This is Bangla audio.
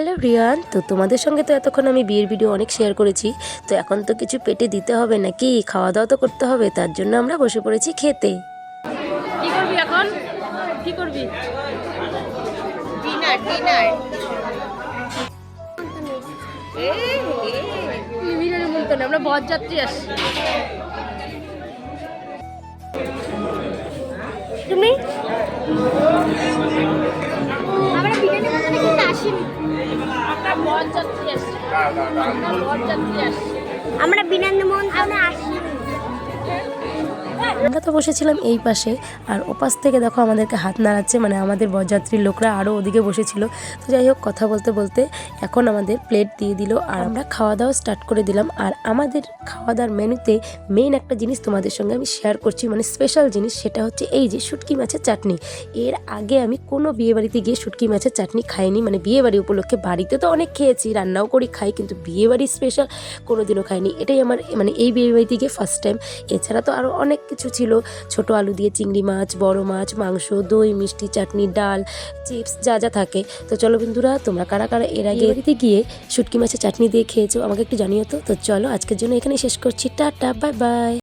হ্যালো রিয়ান, তো তোমাদের সঙ্গে তো এতক্ষণ আমি বিয়ের ভিডিও অনেক শেয়ার করেছি। তো এখন তো কিছু পেটে দিতে হবে নাকি, খাওয়া দাওয়া তো করতে হবে, তার জন্য আমরা বসে পড়েছি খেতে। কি করবি এখন? কি করবি? ডিনার ডিনার বিরিয়ানি বলতো না, আমরা বরযাত্রী আসছি। তুমি আমরা বিরিয়ানি বলতে কিন্তু আসিনি। আমরা বরযাত্রী আসছি। আমরা বিনা নিমন্ত্রণে আসিনি। আমরা তো বসেছিলাম এই পাশে, আর ওপাশ থেকে দেখো আমাদেরকে হাত নাড়াচ্ছে, মানে আমাদের বরযাত্রীর লোকরা আরও ওদিকে বসেছিল। তো যাই হোক, কথা বলতে বলতে এখন আমাদের প্লেট দিয়ে দিল আর আমরা খাওয়া দাওয়া স্টার্ট করে দিলাম। আর আমাদের খাওয়া দাওয়ার মেনুতে মেইন একটা জিনিস তোমাদের সঙ্গে আমি শেয়ার করছি, মানে স্পেশাল জিনিস, সেটা হচ্ছে এই যে শুটকি মাছের চাটনি। এর আগে আমি কোনো বিয়েবাড়িতে গিয়ে শুটকি মাছের চাটনি খাইনি, মানে বিয়েবাড়ি উপলক্ষে। বাড়িতে তো অনেক খেয়েছি, রান্নাও করি, খাই, কিন্তু বিয়েবাড়ি স্পেশাল কোনো দিনও খাইনি। এটাই আমার মানে এই বিয়েবাড়িতে গিয়ে ফার্স্ট টাইম। এছাড়া তো আরও অনেক কিছু ছিল, ছোট আলু দিয়ে চিংড়ি মাছ, বড় মাছ, মাংস, দই, মিষ্টি, চাটনি, ডাল, চিপস, যা যা থাকে। তো চলো বন্ধুরা, তোমরা কারা কারা এর আগে বাড়িতে গিয়ে শুটকি মাছের চাটনি দিয়ে খেয়েছো আমাকে একটু জানিও তো। তো চলো আজকের জন্য এখানেই শেষ করছি। Tata, bye bye.